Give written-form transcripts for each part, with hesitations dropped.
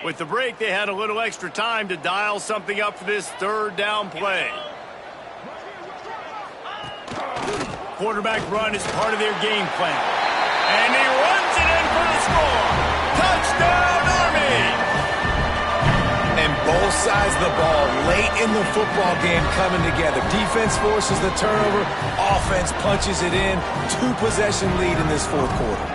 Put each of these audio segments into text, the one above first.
With the break, they had a little extra time to dial something up for this third down play. Quarterback run is part of their game plan. And he runs it in for the score. Touchdown, Army! And both sides of the ball late in the football game coming together. Defense forces the turnover. Offense punches it in. 2-possession lead in this fourth quarter.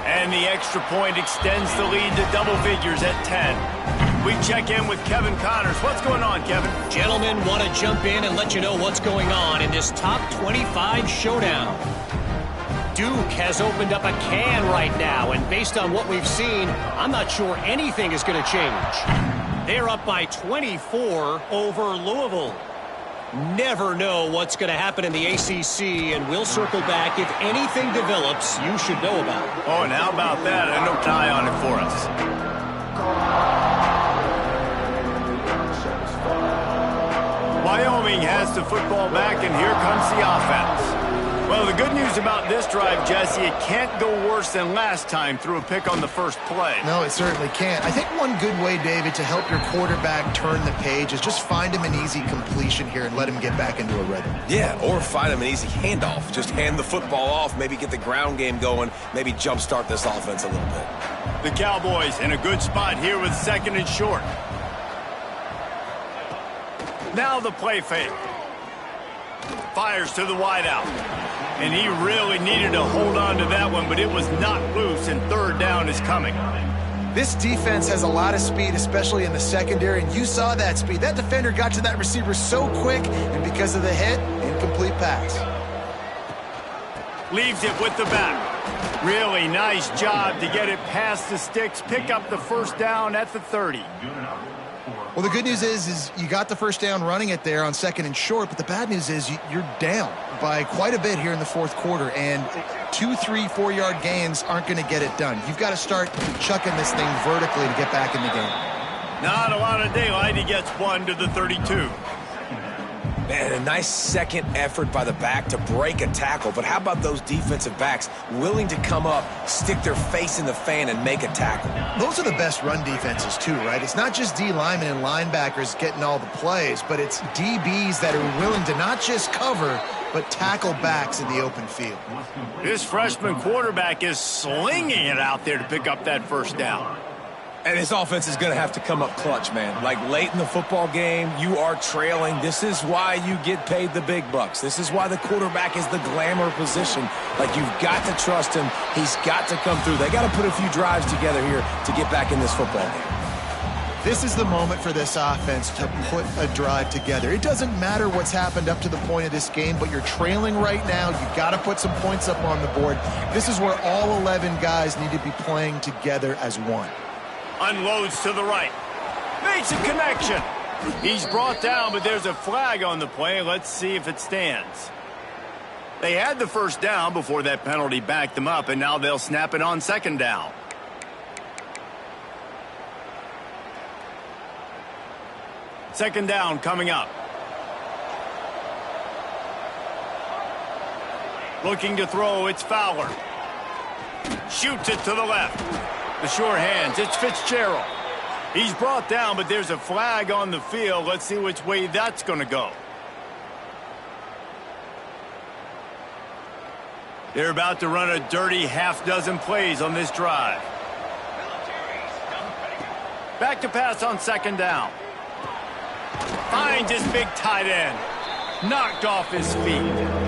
And the extra point extends the lead to double figures at 10. We check in with Kevin Connors. What's going on, Kevin? Gentlemen, want to jump in and let you know what's going on in this top 25 showdown. Duke has opened up a can right now, and based on what we've seen, I'm not sure anything is going to change. They're up by 24 over Louisville. Never know what's going to happen in the ACC, and we'll circle back if anything develops you should know about. Oh, and how about that? I know an eye on it for us. Wyoming has the football back, and here comes the offense. Well, the good news about this drive, Jesse, it can't go worse than last time through a pick on the first play. No, it certainly can't. I think one good way, David, to help your quarterback turn the page is just find him an easy completion here and let him get back into a rhythm. Yeah, or find him an easy handoff. Just hand the football off, maybe get the ground game going, maybe jumpstart this offense a little bit. The Cowboys in a good spot here with 2nd and short. Now the play fake. Fires to the wideout. And he really needed to hold on to that one, but it was not loose, and 3rd down is coming. This defense has a lot of speed, especially in the secondary, and you saw that speed. That defender got to that receiver so quick, and because of the hit, incomplete pass. Leaves it with the back. Really nice job to get it past the sticks, pick up the first down at the 30. Well, the good news is you got the first down running it there on 2nd and short, but the bad news is you're down by quite a bit here in the fourth quarter, and 2, 3, 4-yard gains aren't going to get it done. You've got to start chucking this thing vertically to get back in the game. Not a lot of daylight. He gets one to the 32. Man, a nice second effort by the back to break a tackle, but how about those defensive backs willing to come up, stick their face in the fan, and make a tackle? Those are the best run defenses, too, right? It's not just D linemen and linebackers getting all the plays, but it's DBs that are willing to not just cover, but tackle backs in the open field. This freshman quarterback is slinging it out there to pick up that first down. And this offense is going to have to come up clutch, man. Like late in the football game, you are trailing. This is why you get paid the big bucks. This is why the quarterback is the glamour position. Like, you've got to trust him. He's got to come through. They got to put a few drives together here to get back in this football game. This is the moment for this offense to put a drive together. It doesn't matter what's happened up to the point of this game, but you're trailing right now. You've got to put some points up on the board. This is where all 11 guys need to be playing together as one. Unloads to the right. Makes a connection. He's brought down, but there's a flag on the play. Let's see if it stands. They had the first down before that penalty backed them up, and now they'll snap it on 2nd down. Second down coming up. Looking to throw, it's Fowler. Shoots it to the left. The sure hands, it's Fitzgerald. He's brought down, but there's a flag on the field. Let's see which way that's going to go. They're about to run a dirty half-dozen plays on this drive. Back to pass on 2nd down. Finds his big tight end. Knocked off his feet.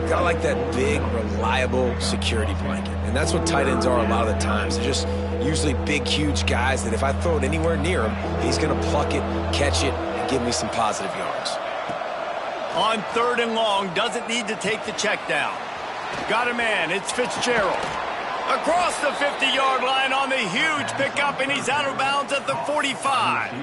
Got like that big, reliable security blanket. And that's what tight ends are a lot of the times. They're just usually big, huge guys that if I throw it anywhere near him, he's going to pluck it, catch it, and give me some positive yards. On 3rd and long, doesn't need to take the check down. Got a man, it's Fitzgerald. Across the 50-yard line on the huge pickup, and he's out of bounds at the 45.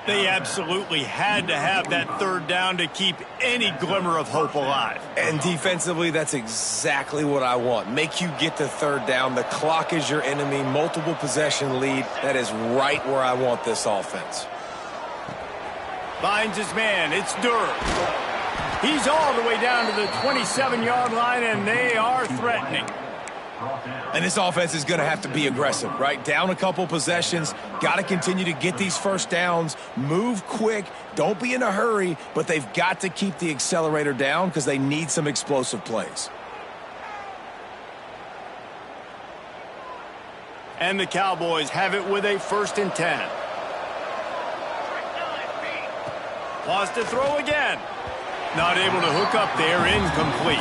They absolutely had to have that 3rd down to keep any glimmer of hope alive. And defensively, that's exactly what I want. Make you get the 3rd down. The clock is your enemy. Multiple possession lead. That is right where I want this offense. Finds his man. It's Durr. He's all the way down to the 27-yard line, and they are threatening. And this offense is going to have to be aggressive, right? Down a couple possessions, got to continue to get these first downs, move quick, don't be in a hurry, but they've got to keep the accelerator down because they need some explosive plays. And the Cowboys have it with a 1st and 10. Wants to throw again. Not able to hook up there, incomplete.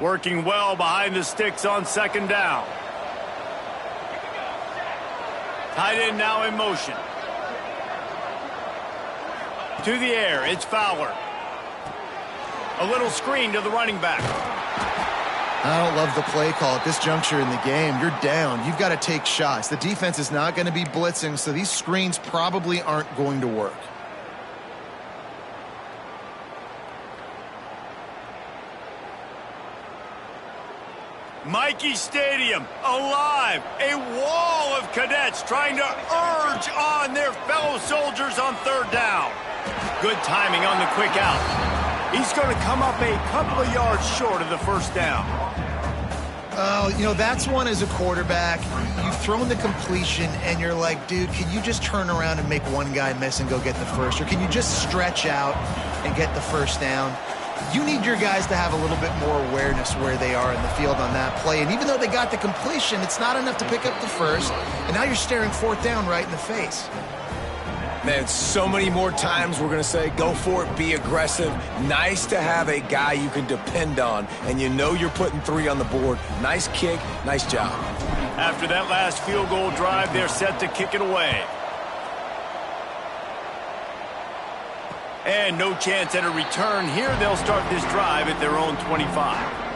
Working well behind the sticks on 2nd down. Tight end now in motion. To the air, it's Fowler. A little screen to the running back. I don't love the play call at this juncture in the game. You're down. You've got to take shots. The defense is not going to be blitzing, so these screens probably aren't going to work. Michie Stadium, alive. A wall of cadets trying to urge on their fellow soldiers on 3rd down. Good timing on the quick out. He's going to come up a couple of yards short of the 1st down. Oh, you know, that's one as a quarterback. You've thrown the completion, and you're like, dude, can you just turn around and make one guy miss and go get the first? Or can you just stretch out and get the 1st down? You need your guys to have a little bit more awareness where they are in the field on that play. And even though they got the completion, it's not enough to pick up the 1st. And now you're staring 4th down right in the face. Man, so many more times we're going to say, go for it, be aggressive. Nice to have a guy you can depend on, and you know you're putting 3 on the board. Nice kick, nice job. After that last field goal drive, they're set to kick it away. And no chance at a return here. They'll start this drive at their own 25.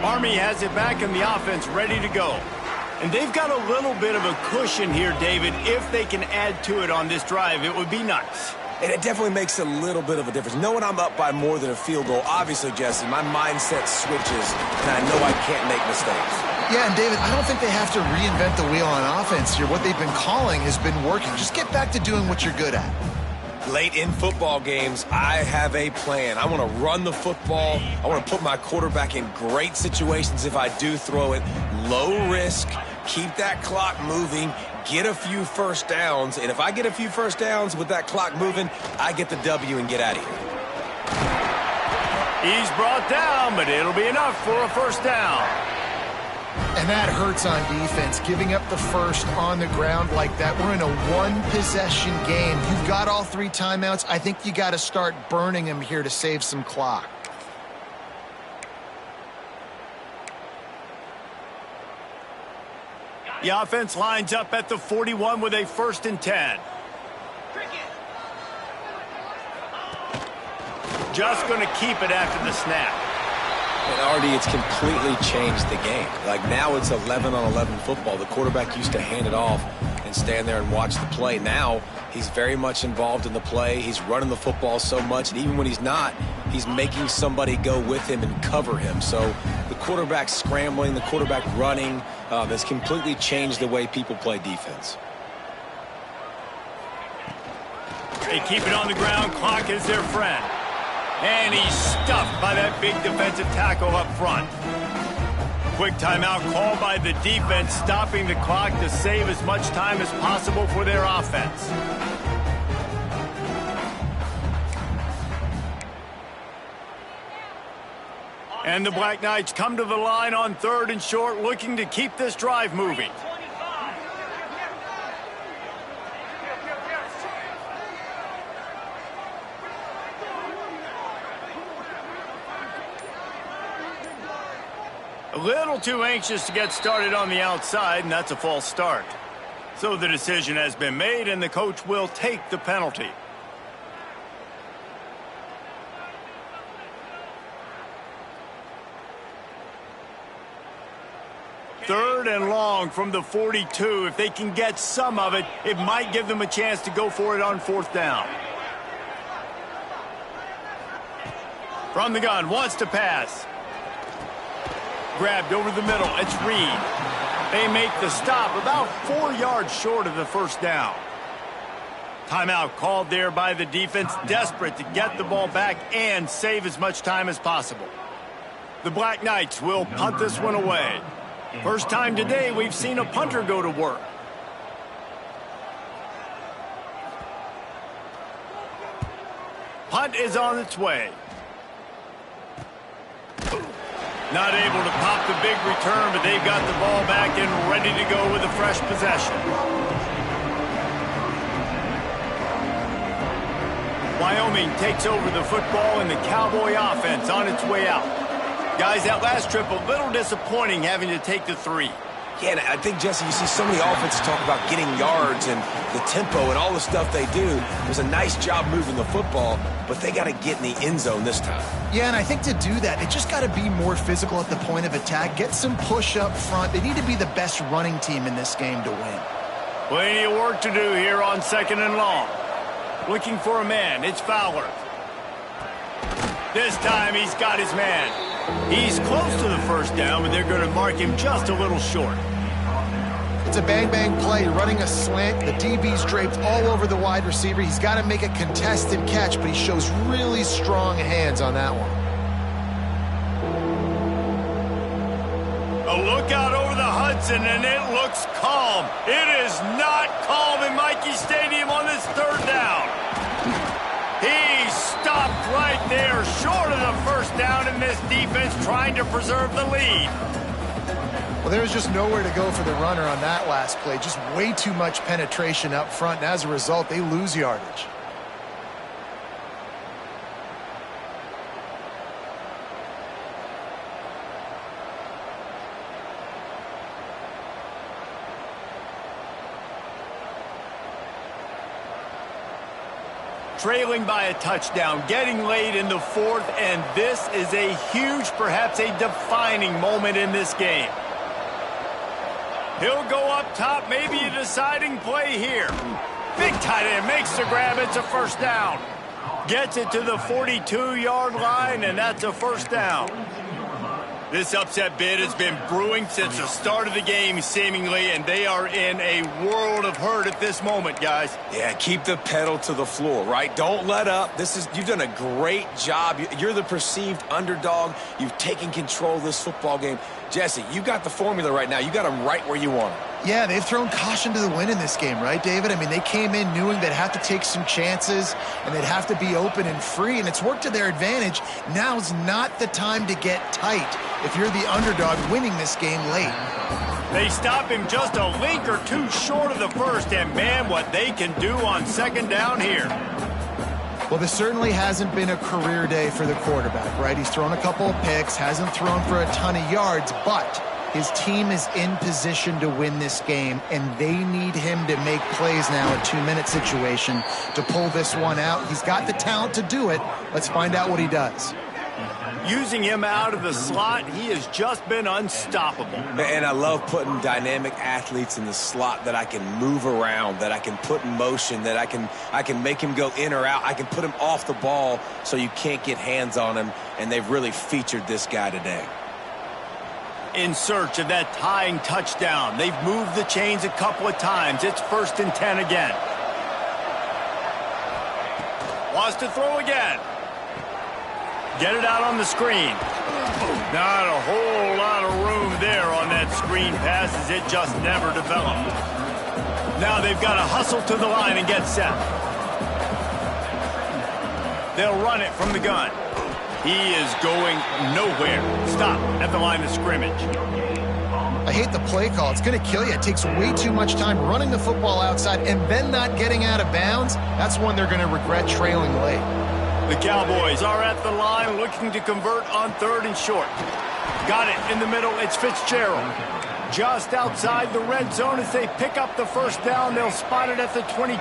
Army has it back in the offense, ready to go. And they've got a little bit of a cushion here, David. If they can add to it on this drive, it would be nice. And it definitely makes a little bit of a difference. Knowing I'm up by more than a field goal, obviously, Jesse, my mindset switches, and I know I can't make mistakes. Yeah, and David, I don't think they have to reinvent the wheel on offense here. What they've been calling has been working. Just get back to doing what you're good at. Late in football games, I have a plan. I want to run the football. I want to put my quarterback in great situations if I do throw it. Low risk, keep that clock moving, get a few 1st downs. And if I get a few 1st downs with that clock moving, I get the W and get out of here. He's brought down, but it'll be enough for a 1st down. And that hurts on defense, giving up the 1st on the ground like that. We're in a 1-possession game. You've got all 3 timeouts. I think you got to start burning them here to save some clock. The offense lines up at the 41 with a 1st and 10. Just going to keep it after the snap. And Artie, it's completely changed the game. Like now it's 11-on-11 football. The quarterback used to hand it off and stand there and watch the play. Now he's very much involved in the play. He's running the football so much, and even when he's not, he's making somebody go with him and cover him. So the quarterback scrambling, the quarterback running, has completely changed the way people play defense. They keep it on the ground. Clock is their friend. And he's stuffed by that big defensive tackle up front. Quick timeout called by the defense, stopping the clock to save as much time as possible for their offense. And the Black Knights come to the line on 3rd and short, looking to keep this drive moving. A little too anxious to get started on the outside, and that's a false start. So the decision has been made, and the coach will take the penalty. 3rd and long from the 42. If they can get some of it, it might give them a chance to go for it on 4th down. From the gun, wants to pass. Grabbed over the middle, it's Reed. They make the stop about 4 yards short of the 1st down. Timeout called there by the defense, desperate to get the ball back and save as much time as possible. The Black Knights will punt this one away. First time today we've seen a punter go to work. Punt is on its way. Not able to pop the big return, but they've got the ball back and ready to go with a fresh possession. Wyoming takes over the football and the Cowboy offense on its way out. Guys, that last trip a little disappointing having to take the 3. Yeah, and I think, Jesse, you see so many offenses talk about getting yards and the tempo and all the stuff they do. It was a nice job moving the football, but they got to get in the end zone this time. Yeah, and I think to do that, they just got to be more physical at the point of attack, get some push up front. They need to be the best running team in this game to win. Plenty of work to do here on 2nd and long. Looking for a man, it's Fowler. This time he's got his man. He's close to the 1st down, but they're going to mark him just a little short. It's a bang-bang play, running a slant. The DB's draped all over the wide receiver. He's got to make a contested catch, but he shows really strong hands on that one. A look out over the Hudson, and it looks calm. It is not calm in Michie Stadium on this 3rd down. He stopped right there, short of the 1st down, in this defense trying to preserve the lead. Well, there was just nowhere to go for the runner on that last play. Just way too much penetration up front, and as a result, they lose yardage. Trailing by a touchdown, getting late in the 4th, and this is a huge, perhaps a defining moment in this game. He'll go up top, maybe a deciding play here. Big tight end makes the grab, it's a 1st down. Gets it to the 42-yard line, and that's a 1st down. This upset bid has been brewing since the start of the game, seemingly, and they are in a world of hurt at this moment, guys. Yeah, keep the pedal to the floor, right? Don't let up. You've done a great job. You're the perceived underdog. You've taken control of this football game. Jesse, you got the formula right now. You got them right where you want them. Yeah, they've thrown caution to the wind in this game, right, David? I mean, they came in knowing they'd have to take some chances and they'd have to be open and free, and it's worked to their advantage. Now's not the time to get tight if you're the underdog winning this game late. They stop him just a link or two short of the 1st, and man, what they can do on 2nd down here. Well, this certainly hasn't been a career day for the quarterback, right? He's thrown a couple of picks, hasn't thrown for a ton of yards, but his team is in position to win this game, and they need him to make plays now, a 2-minute situation, to pull this one out. He's got the talent to do it. Let's find out what he does. Using him out of the slot, he has just been unstoppable. And I love putting dynamic athletes in the slot that I can move around, that I can put in motion, that I can make him go in or out. I can put him off the ball so you can't get hands on him, and they've really featured this guy today. In search of that tying touchdown. They've moved the chains a couple of times. It's 1st and 10 again. Wants to throw again. Get it out on the screen. Not a whole lot of room there on that screen pass, as it just never developed. Now they've got to hustle to the line and get set. They'll run it from the gun. He is going nowhere. Stop at the line of scrimmage. I hate the play call. It's going to kill you. It takes way too much time running the football outside and then not getting out of bounds. That's when they're going to regret trailing late. The Cowboys are at the line looking to convert on 3rd and short. Got it in the middle. It's Fitzgerald. Just outside the red zone as they pick up the 1st down. They'll spot it at the 22.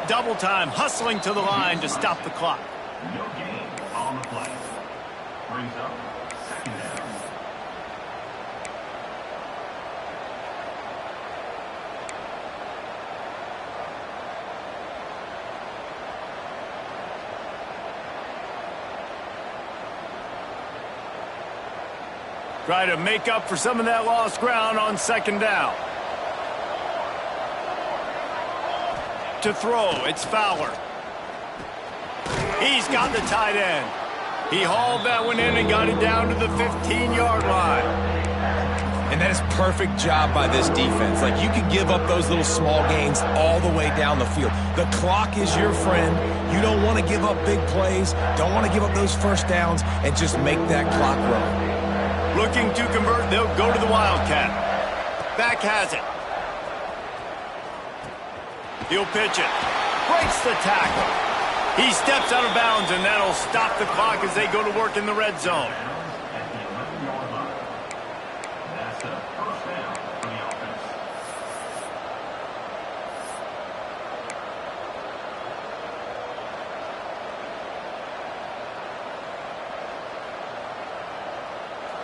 Double time, hustling to the line to stop the clock. Try to make up for some of that lost ground on second down. To throw, it's Fowler. He's got the tight end. He hauled that one in and got it down to the 15-yard line. And that is perfect job by this defense. Like, you can give up those little small gains all the way down the field. The clock is your friend. You don't want to give up big plays. Don't want to give up those first downs and just make that clock run. Looking to convert, they'll go to the Wildcat. Back has it. He'll pitch it. Breaks the tackle. He steps out of bounds, and that'll stop the clock as they go to work in the red zone.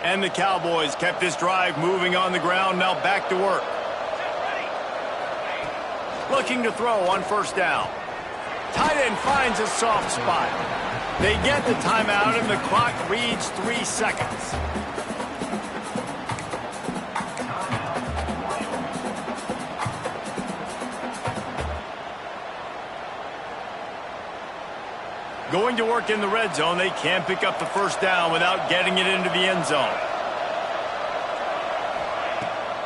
And the Cowboys kept this drive moving on the ground, now back to work. Looking to throw on first down. Tight end finds a soft spot. They get the timeout, and the clock reads 3 seconds. Going to work in the red zone, they can't pick up the first down without getting it into the end zone.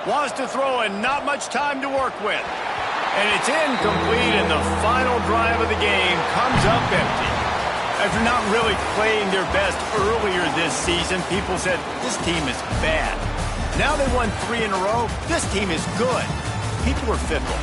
Wants to throw and not much time to work with. And it's incomplete, and the final drive of the game comes up empty. After not really playing their best earlier this season, people said, this team is bad. Now they won 3 in a row. This team is good. People are fickle.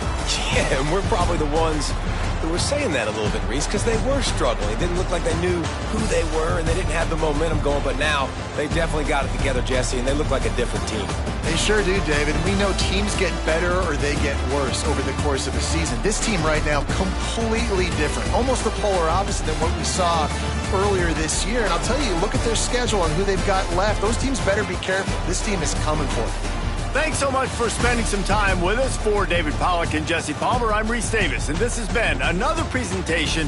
Yeah, and we're probably the ones who were saying that a little bit, Reese, because they were struggling. It didn't look like they knew who they were, and they didn't have the momentum going. But now they definitely got it together, Jesse, and they look like a different team. They sure do, David. We know teams get better or they get worse over the course of a season. This team right now, completely different. Almost the polar opposite than what we saw earlier this year. And I'll tell you, look at their schedule and who they've got left. Those teams better be careful. This team is coming for it. Thanks so much for spending some time with us. For David Pollack and Jesse Palmer, I'm Reese Davis, and this has been another presentation